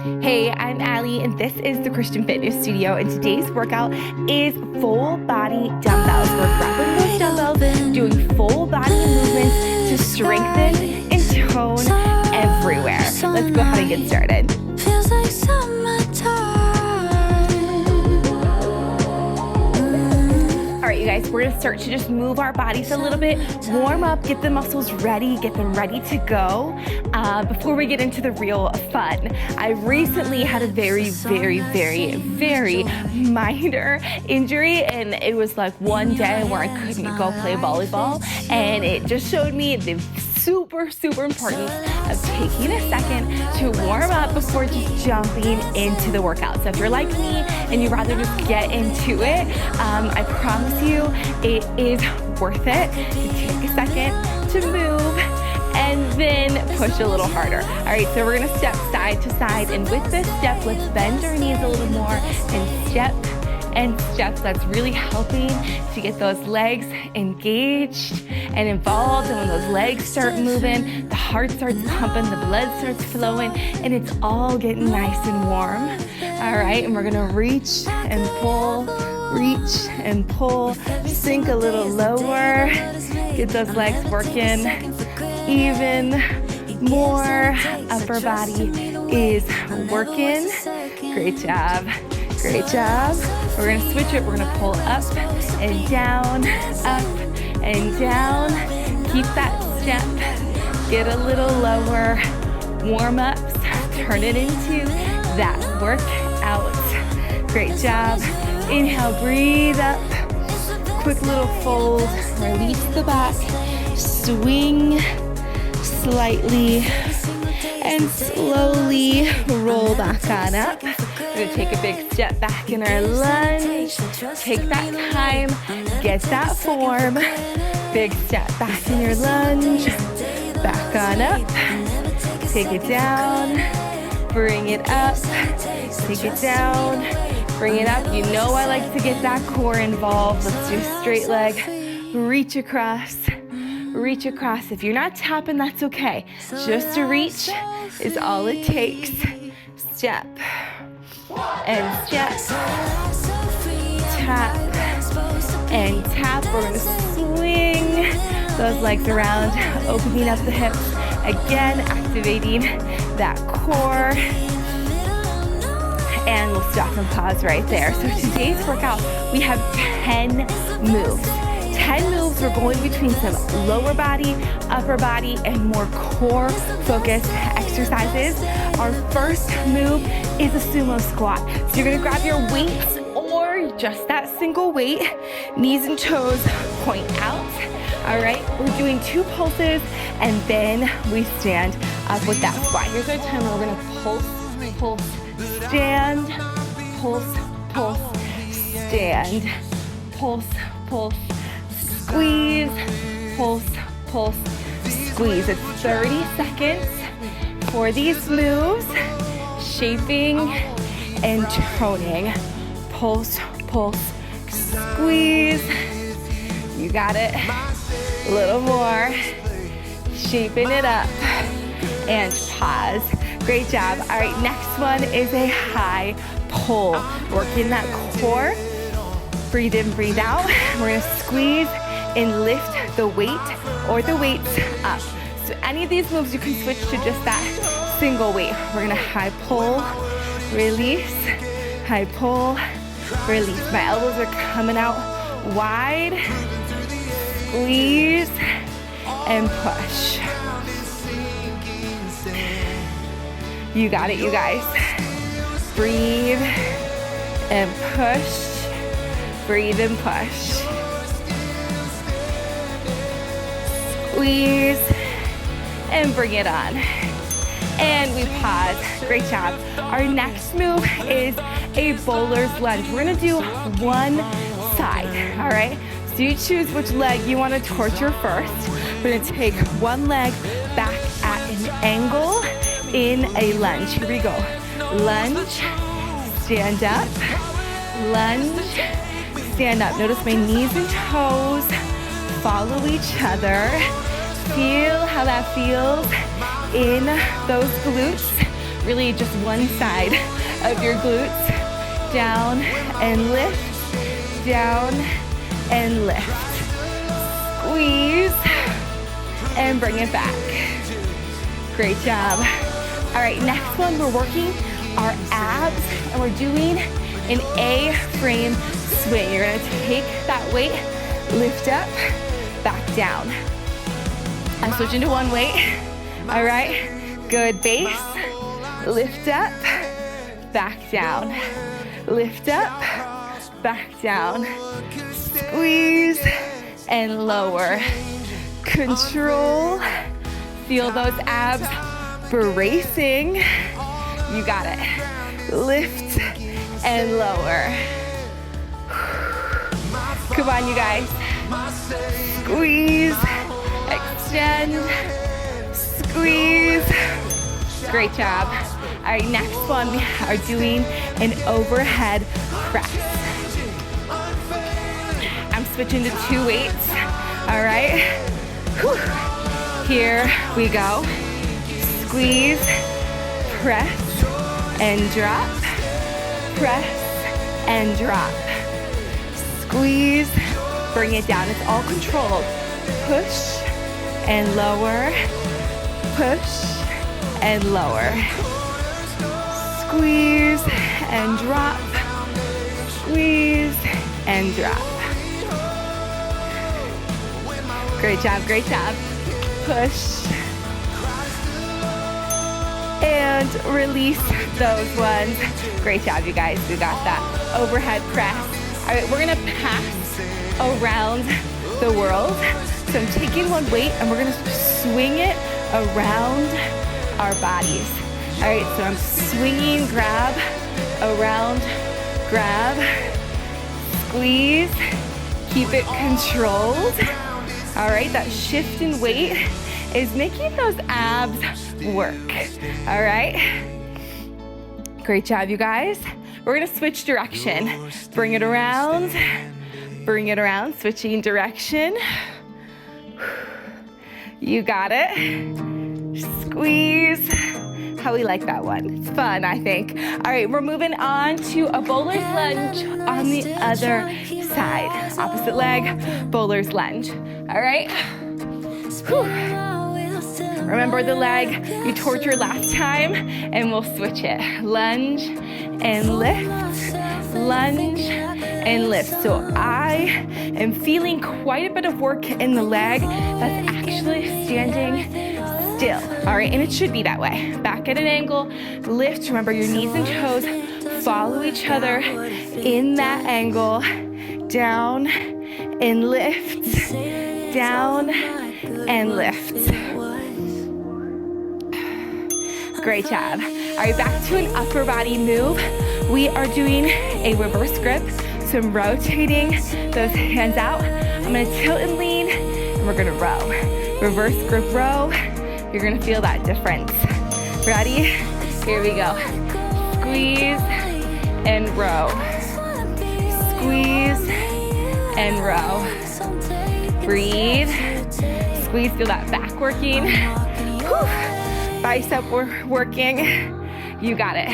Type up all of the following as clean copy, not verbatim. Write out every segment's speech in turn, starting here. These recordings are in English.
Hey, I'm Allie, and this is the Christian Fitness Studio, and today's workout is full body dumbbells. We're grabbing those dumbbells, doing full body movements to strengthen and tone everywhere. Let's go ahead and get started. Feels like summertime. All right, you guys, we're gonna start to just move our bodies a little bit, warm up, get the muscles ready, get them ready to go. Before we get into the real fun, I recently had a very minor injury, and it was like one day where I couldn't go play volleyball, and it just showed me the super importance of taking a second to warm up before just jumping into the workout. So if you're like me and you'd rather just get into it, I promise you it is worth it to take a second to move and then push a little harder. All right, so we're gonna step side to side, and with this step, let's bend our knees a little more and step and steps. That's really helping to get those legs engaged and involved. And when those legs start moving, the heart starts pumping, the blood starts flowing, and it's all getting nice and warm. All right, and we're gonna reach and pull, sink a little lower, get those legs working even more. Upper body is working. Great job. Great job. We're gonna switch it. We're gonna pull up and down, up and down. Keep that step. Get a little lower. Warm ups. Turn it into that workout. Great job. Inhale, breathe up. Quick little fold. Release the back. Swing slightly and slowly roll back on up. We're gonna take a big step back in our lunge. Take that time, get that form. Big step back in your lunge. Back on up. Take it down. Bring it up. Take it down. Bring it up. You know I like to get that core involved. Let's do straight leg. Reach across. Reach across. If you're not tapping, that's okay. Just to reach is all it takes. Step and step, tap and tap. We're gonna swing those legs around, opening up the hips. Again, activating that core. And we'll stop and pause right there. So today's workout, we have 10 moves. 10 moves. We're going between some lower body, upper body, and more core focused exercises. Our first move is a sumo squat. So you're gonna grab your weights or just that single weight, knees and toes point out. All right, we're doing 2 pulses, and then we stand up with that squat. Here's our time. We're gonna pulse, stand, pulse, stand, pulse, squeeze, pulse, squeeze. It's 30 seconds for these moves, shaping and toning. Pulse, squeeze. You got it. A little more. Shaping it up. And pause. Great job. All right, next one is a high pull. Working that core. Breathe in, breathe out. We're gonna squeeze and lift the weight or the weights up. So any of these moves, you can switch to just that single weight. We're gonna high pull, release, high pull, release. My elbows are coming out wide, squeeze, and push. You got it, you guys. Breathe and push. Breathe and push. Squeeze and bring it on. And we pause. Great job. Our next move is a bowler's lunge. We're gonna do one side, all right? So you choose which leg you wanna torture first. We're gonna take one leg back at an angle in a lunge. Here we go. Lunge, stand up, lunge, stand up. Notice my knees and toes follow each other. Feel how that feels in those glutes. really just one side of your glutes. Down and lift, down and lift. Squeeze and bring it back. Great job. All right, next one, we're working our abs and we're doing an A-frame swing. You're gonna take that weight, lift up, back down. I'm switching to one weight. All right, good base. Lift up, back down. Lift up, back down. Squeeze and lower. Control. Feel those abs bracing. You got it. Lift and lower. Come on, you guys. Squeeze, extend, squeeze. Great job. All right, next one, we are doing an overhead press. I'm switching to 2 weights. All right. Whew. Here we go. Squeeze, press, and drop. Press and drop. Squeeze, bring it down. It's all controlled. Push and lower. Push and lower. Squeeze and drop. Squeeze and drop. Great job, great job. Push and release those ones. Great job, you guys. We got that overhead press. All right, we're gonna pass around the world. So I'm taking one weight and we're gonna swing it around our bodies. All right, so I'm swinging, grab, around, grab, squeeze, keep it controlled. All right, that shift in weight is making those abs work. All right, great job, you guys. We're gonna switch direction. Bring it around, switching direction. You got it. Squeeze. How we like that one. It's fun, I think. All right, we're moving on to a bowler's lunge on the other side. Opposite leg, bowler's lunge. All right. Whew. Remember the leg you tortured last time, and we'll switch it. Lunge and lift, lunge and lift. So I am feeling quite a bit of work in the leg that's actually standing still. All right, and it should be that way. Back at an angle, lift. Remember your knees and toes follow each other in that angle. Down and lift, down and lift. Great job. All right, back to an upper body move. We are doing a reverse grip. So I'm rotating those hands out. I'm gonna tilt and lean, and we're gonna row. Reverse grip row. You're gonna feel that difference. Ready? Here we go. Squeeze and row. Squeeze and row. Breathe. Squeeze, feel that back working. Whew. Bicep working. You got it.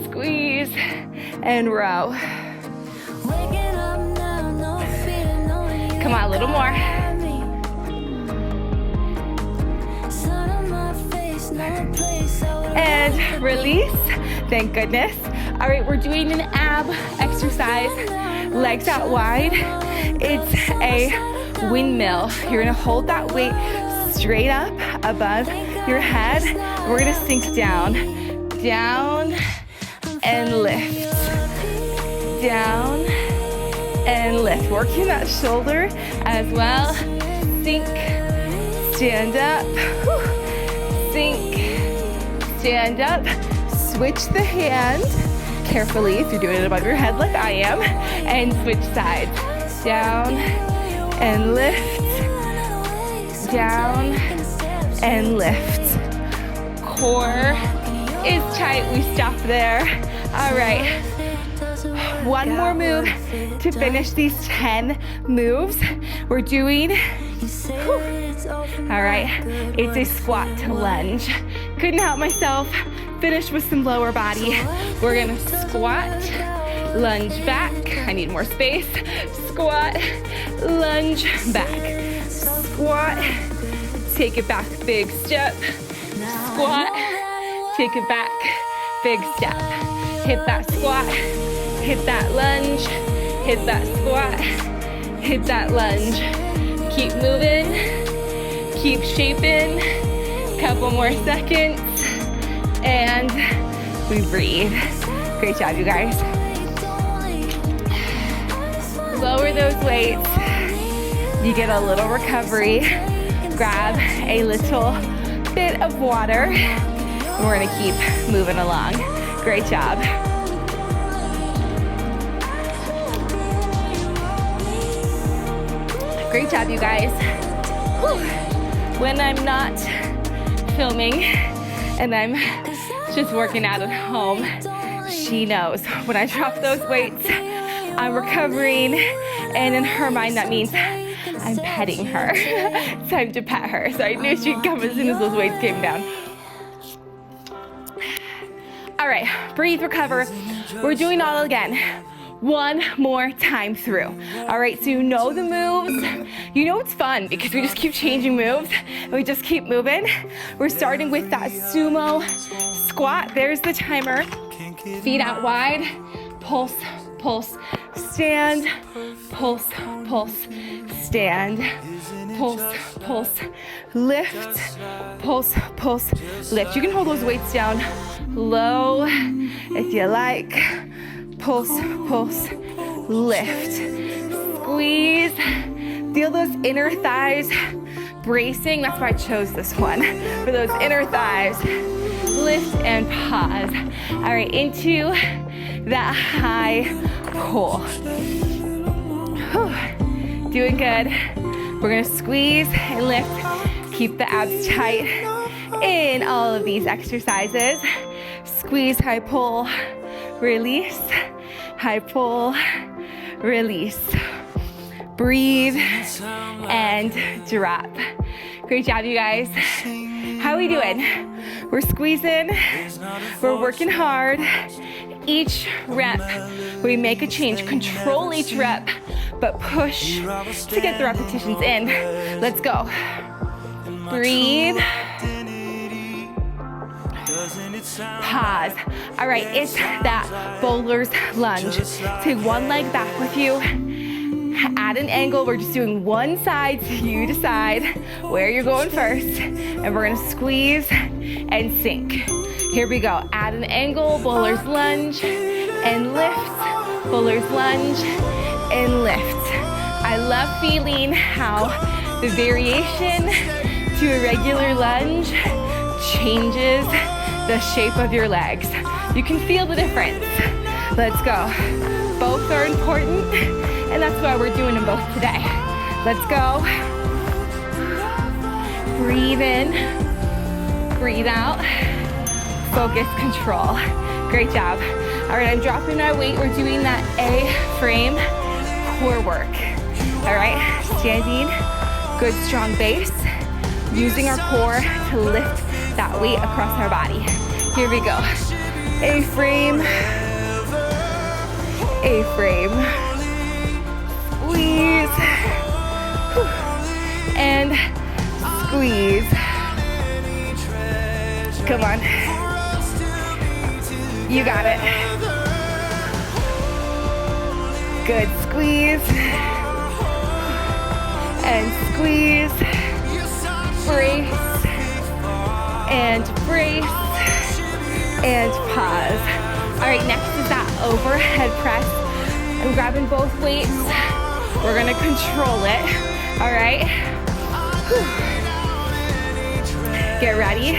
Squeeze and row. Come on, a little more. And release. Thank goodness. All right, we're doing an ab exercise. Legs out wide. It's a windmill. You're gonna hold that weight straight up above your head. We're gonna sink down. Down and lift. Down and lift. Working that shoulder as well. Sink, stand up. Whew. Sink, stand up. Switch the hand carefully if you're doing it above your head like I am, and switch sides. Down and lift. Down and lift. Core is tight. We stop there. All right. One more move to finish these 10 moves. We're doing, all right, it's a squat to lunge. Couldn't help myself. finish with some lower body. We're gonna squat, lunge back. I need more space. Squat, lunge back. Squat, take it back, big step. Squat, take it back, big step. Hit that squat, hit that lunge, hit that squat, hit that lunge. Keep moving, keep shaping. Couple more seconds, and we breathe. Great job, you guys. Lower those weights. You get a little recovery. Grab a little bit of water. And we're gonna keep moving along. Great job. Great job, you guys. Whew. When I'm not filming and I'm just working out at home, she knows when I drop those weights, I'm recovering, and in her mind that means I'm petting her. It's time to pet her. So I knew she'd come as soon as those weights came down. All right, breathe, recover. We're doing all again. One more time through. All right, so you know the moves. You know it's fun because we just keep changing moves and we just keep moving. We're starting with that sumo squat. There's the timer. Feet out wide. Pulse, pulse, stand. Pulse, pulse, stand. Pulse, pulse, lift. Pulse, pulse, lift. You can hold those weights down low if you like. Pulse, pulse, lift. Squeeze. Feel those inner thighs bracing. That's why I chose this one. For those inner thighs. Lift and pause. All right, into that high pull. Whew. Doing good. We're gonna squeeze and lift. Keep the abs tight in all of these exercises. Squeeze, high pull, release. High pull, release. Breathe and drop. Great job, you guys. How are we doing? We're squeezing, we're working hard. Each rep, we make a change. Control each rep, but push to get the repetitions in. Let's go. Breathe. Pause. All right, it's that bowler's lunge. Take one leg back with you. Add an angle. We're just doing one side, so you decide where you're going first. And we're gonna squeeze and sink. Here we go. Add an angle, bowler's lunge, and lift. Bowler's lunge, and lift. I love feeling how the variation to a regular lunge changes the shape of your legs. You can feel the difference. Let's go. Both are important, and that's why we're doing them both today. Let's go. Breathe in, breathe out. Focus, control. Great job. All right, I'm dropping our weight. We're doing that A-frame core work. All right, standing, good strong base. Using our core to lift that weight across our body. Here we go. A-frame, A-frame. Squeeze. And squeeze. Come on. You got it. Good. Squeeze. And squeeze. Brace. And brace. And pause. All right, next is that overhead press. I'm grabbing both weights. We're gonna control it. All right. Get ready.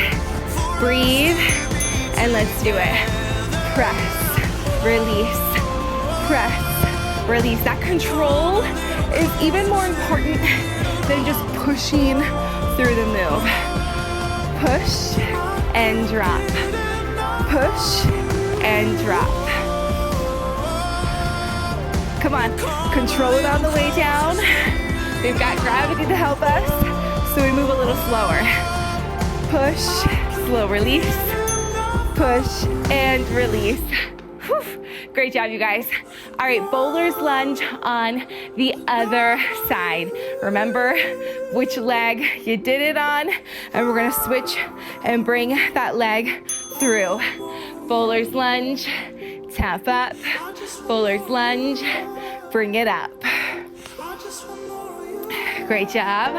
Breathe. And let's do it. Press, release, press, release. That control is even more important than just pushing through the move. Push and drop. Push and drop. Come on, control it on the way down. We've got gravity to help us, so we move a little slower. Push, slow release. push, and release. Whew. Great job, you guys. All right, bowler's lunge on the other side. Remember which leg you did it on, and we're gonna switch and bring that leg through. Bowler's lunge, tap up. Bowler's lunge, bring it up. Great job.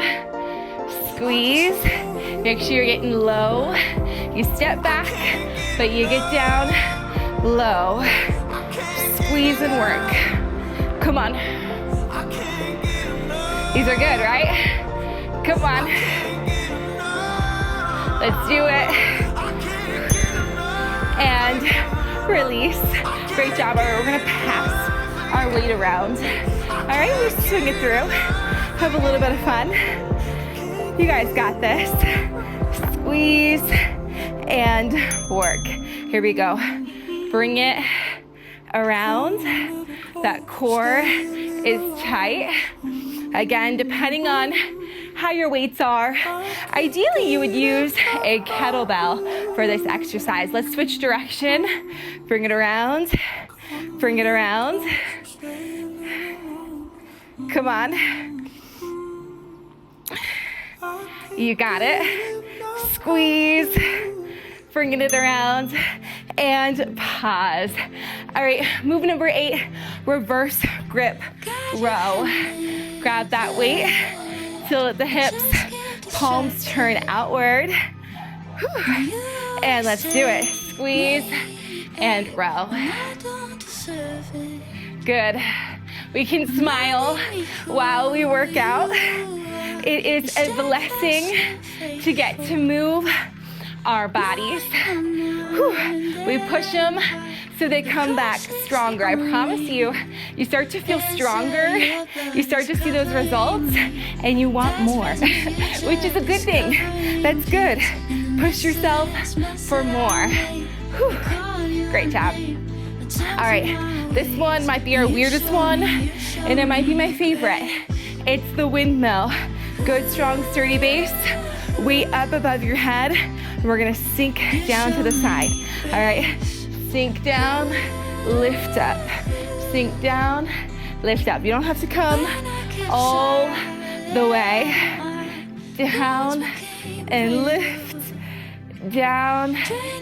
Squeeze. Make sure you're getting low. You step back, but you get down low. Squeeze and work. Come on. These are good, right? Come on. Let's do it. And release. Great job. All right, we're gonna pass our weight around. All right, we're swing it through. Have a little bit of fun. You guys got this. Squeeze and work. Here we go. Bring it around. That core is tight. Again, depending on how your weights are, ideally you would use a kettlebell for this exercise. Let's switch direction. Bring it around. Bring it around. Come on. You got it. Squeeze. Bringing it around and pause. All right, move number 8, reverse grip row. Grab that weight, till at the hips, palms turn outward. Whew. And let's do it. Squeeze and row. Good. We can smile while we work out. It is a blessing to get to move our bodies. Whew. We push them so they come back stronger. I promise you, you start to feel stronger, you start to see those results, and you want more, which is a good thing. That's good. Push yourself for more. Whew. Great job. All right, this one might be our weirdest one, and it might be my favorite. It's the windmill. Good, strong, sturdy base. Weight up above your head. And we're gonna sink down to the side. All right, sink down, lift up. Sink down, lift up. You don't have to come all the way. Down and lift, down.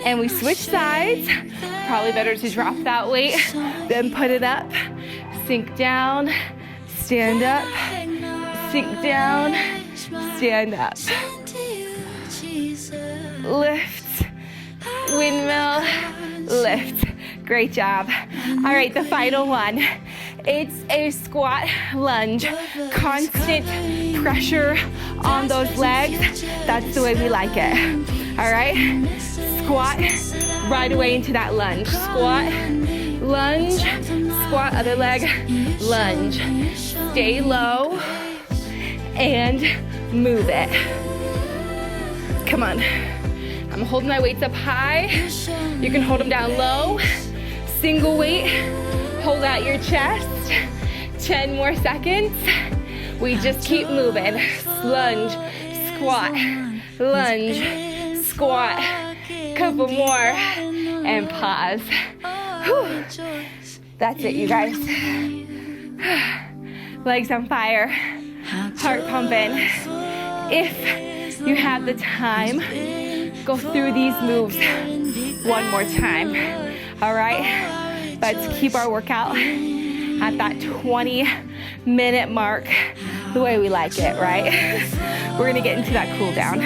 And we switch sides. Probably better to drop that weight, then put it up. Sink down, stand up. Sink down, stand up. Lift, windmill, lift. Great job. All right, the final one. It's a squat lunge. Constant pressure on those legs. That's the way we like it. All right, squat right away into that lunge. Squat, lunge, squat, other leg, lunge. Stay low and move it. Come on. I'm holding my weights up high. You can hold them down low. Single weight, hold out your chest. 10 more seconds. We just keep moving. Lunge, squat, lunge, squat. Couple more, and pause. Whew. That's it, you guys. Legs on fire, heart pumping. If you have the time, go through these moves one more time. All right, let's keep our workout at that 20-minute mark, the way we like it, right? We're gonna get into that cool down.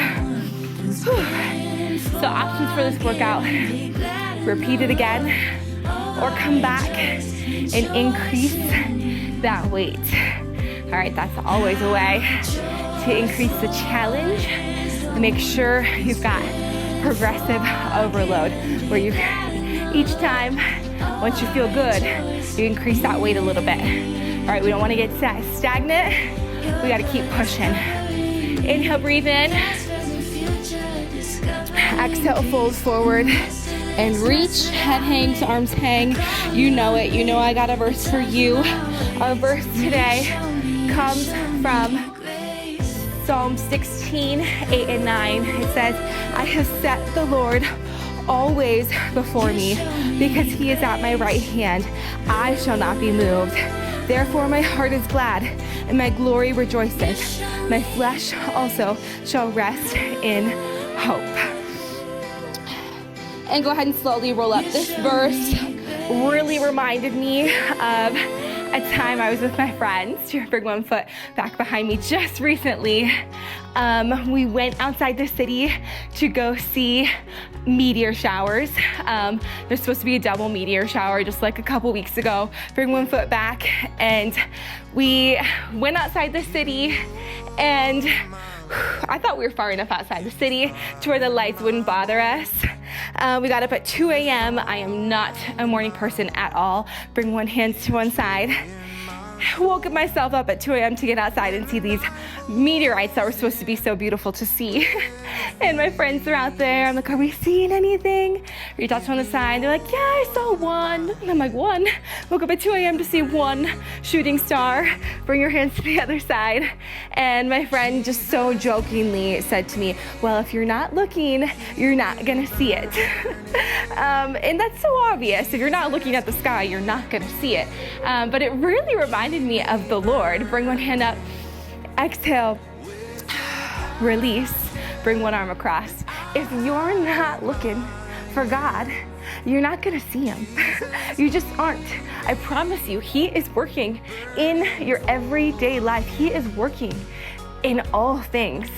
So options for this workout, repeat it again, or come back and increase that weight. All right, that's always a way to increase the challenge. Make sure you've got progressive overload, where you, each time, once you feel good, you increase that weight a little bit. All right, we don't want to get stagnant. We got to keep pushing. Inhale, breathe in. Exhale, fold forward and reach. Head hangs, arms hang. You know it. You know I got a verse for you. Our verse today comes from Psalm 16, 8 and 9. It says, I have set the Lord always before me. Because he is at my right hand, I shall not be moved. Therefore my heart is glad, and my glory rejoices. My flesh also shall rest in hope. And go ahead and slowly roll up. This verse really reminded me of a time I was with my friends. Bring one foot back behind me. Just recently, we went outside the city to go see meteor showers. There's supposed to be a double meteor shower just like a couple weeks ago. Bring one foot back. And we went outside the city, and I thought we were far enough outside the city to where the lights wouldn't bother us. We got up at 2 a.m. I am not a morning person at all. Bring one hand to one side. Woke myself up at 2 a.m. to get outside and see these meteorites that were supposed to be so beautiful to see. And my friends are out there. I'm like, are we seeing anything? Reach out to on the side. They're like, yeah, I saw one. And I'm like, one? Woke up at 2 a.m. to see one shooting star. Bring your hands to the other side. And my friend just so jokingly said to me, well, if you're not looking, you're not gonna see it. And that's so obvious. If you're not looking at the sky, you're not gonna see it. But it really reminded me of the Lord. Bring one hand up, exhale, release, bring one arm across. If you're not looking for God, you're not gonna see him. You just aren't. I promise you, he is working in your everyday life. He is working in all things.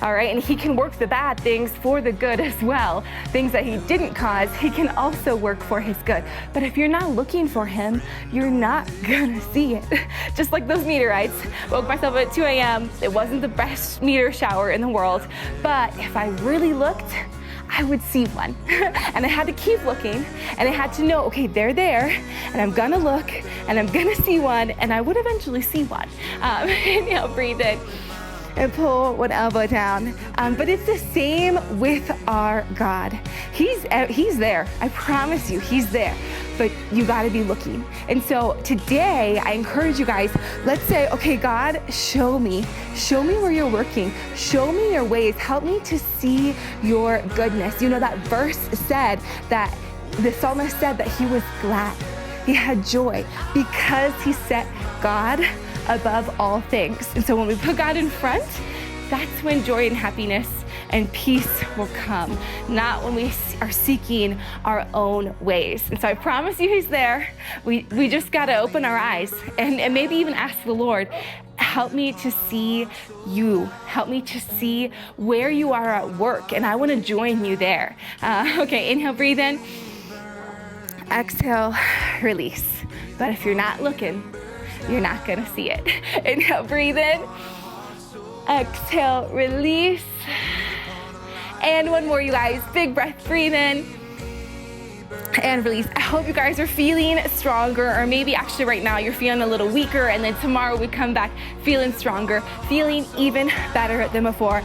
All right, and he can work the bad things for the good as well. Things that he didn't cause, he can also work for his good. But if you're not looking for him, you're not gonna see it. Just like those meteorites. Woke myself up at 2 a.m. It wasn't the best meteor shower in the world, but if I really looked, I would see one. And I had to keep looking, and I had to know, okay, they're there, and I'm gonna look, and I'm gonna see one, and I would eventually see one. Inhale, breathe in. And pull one elbow down. But it's the same with our God. He's there. I promise you, he's there. But you gotta be looking. And so today, I encourage you guys, let's say, okay, God, show me where you're working. Show me your ways. Help me to see your goodness. You know, that verse said that, the psalmist said that he was glad. He had joy because he set God above all things. And so when we put God in front, that's when joy and happiness and peace will come, not when we are seeking our own ways. And so I promise you he's there. We just gotta open our eyes and maybe even ask the Lord, help me to see you. Help me to see where you are at work, and I wanna join you there. Okay, inhale, breathe in. Exhale, release. But if you're not looking, you're not gonna see it. Inhale, breathe in. Exhale, release. And one more, you guys. Big breath, breathe in. And release. I hope you guys are feeling stronger, or maybe actually right now you're feeling a little weaker, and then tomorrow we come back feeling stronger, feeling even better than before.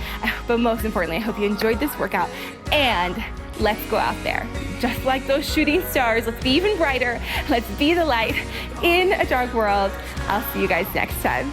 But most importantly, I hope you enjoyed this workout, and let's go out there. Just like those shooting stars, let's be even brighter. Let's be the light in a dark world. I'll see you guys next time.